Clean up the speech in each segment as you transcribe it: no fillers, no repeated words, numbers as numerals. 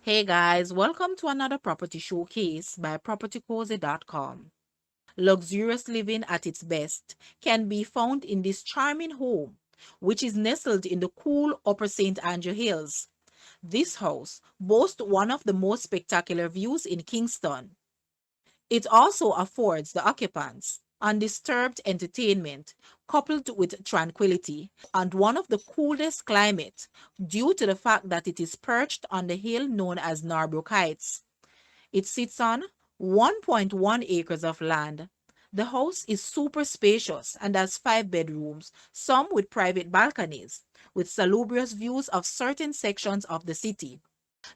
Hey guys, welcome to another property showcase by propertycozy.com. Luxurious living at its best can be found in this charming home, which is nestled in the cool Upper St. Andrew Hills. This house boasts one of the most spectacular views in Kingston. It also affords the occupants undisturbed entertainment coupled with tranquility and one of the coolest climate due to the fact that it is perched on the hill known as Norbrook Heights. It sits on 1.1 acres of land. The house is super spacious and has 5 bedrooms, some with private balconies, with salubrious views of certain sections of the city.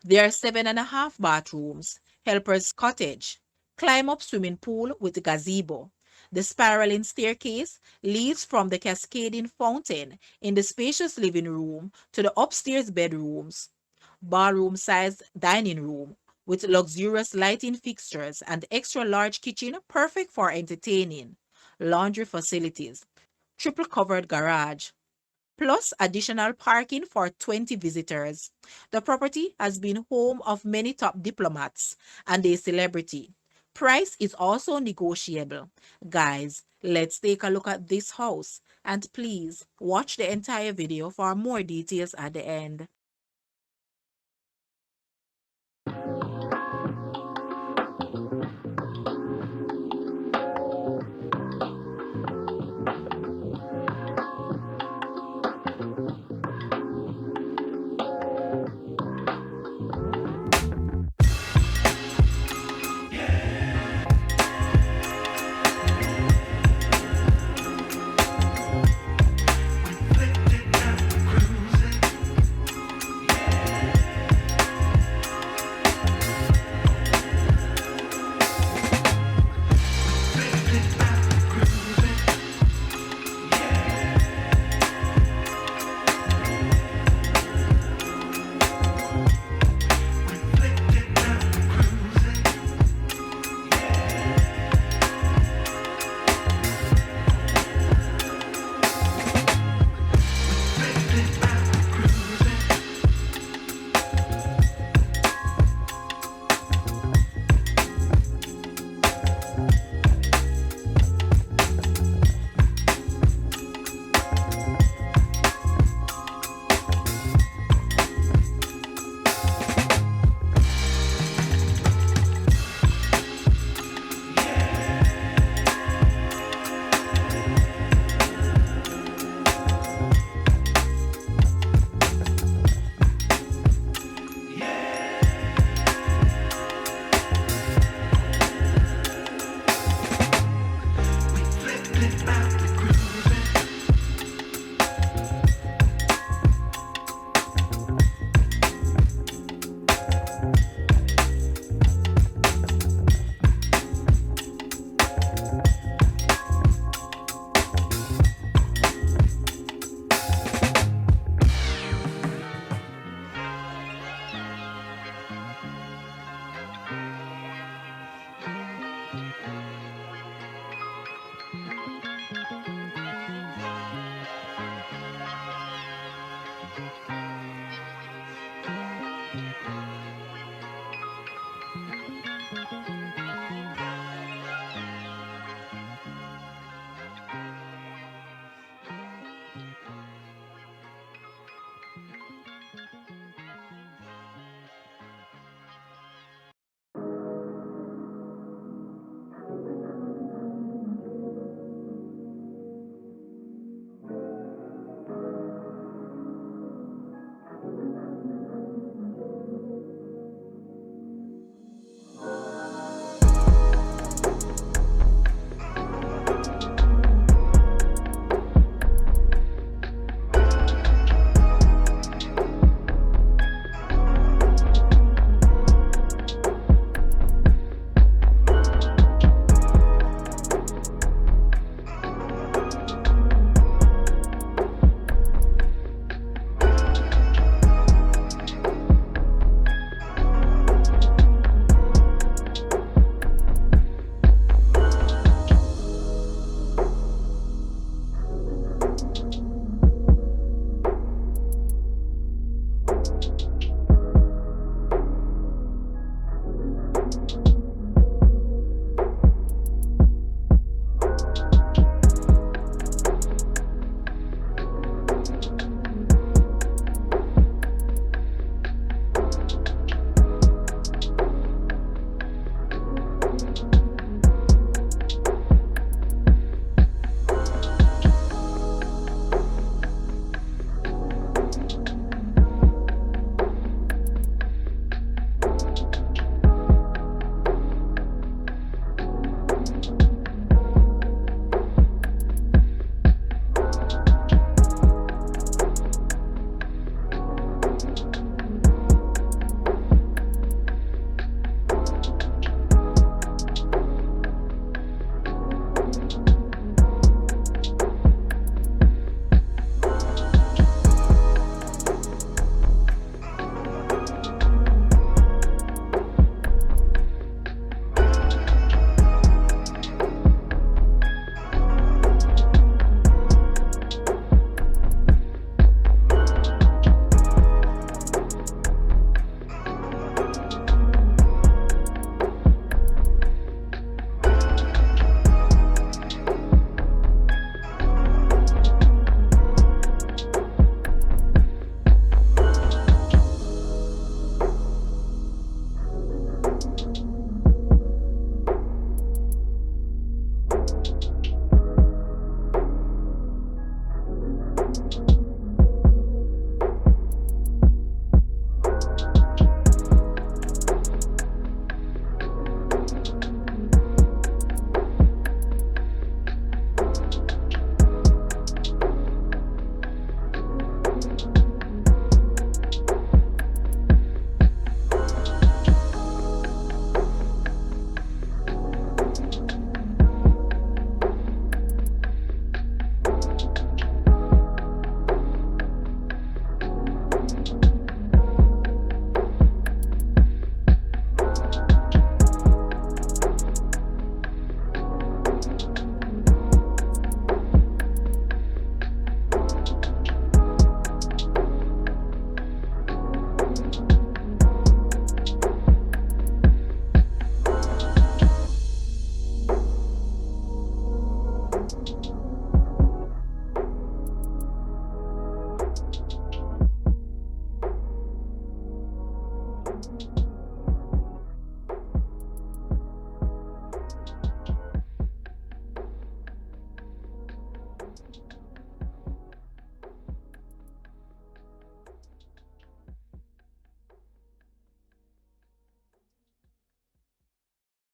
There are 7.5 bathrooms, helper's cottage, climb up swimming pool with gazebo. The spiraling staircase leads from the cascading fountain in the spacious living room to the upstairs bedrooms, ballroom sized dining room with luxurious lighting fixtures and extra large kitchen perfect for entertaining, laundry facilities, triple covered garage, plus additional parking for 20 visitors. The property has been home of many top diplomats and a celebrity. Price is also negotiable. Guys, let's take a look at this house and please watch the entire video for more details at the end.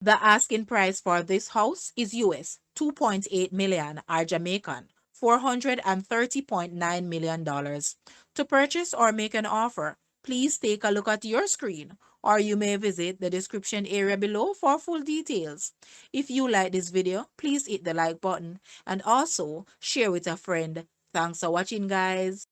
The asking price for this house is US 2.8 million or Jamaican $430.9 million. To purchase or make an offer, please take a look at your screen or you may visit the description area below for full details. If you like this video, please hit the like button and also share with a friend. Thanks for watching, guys.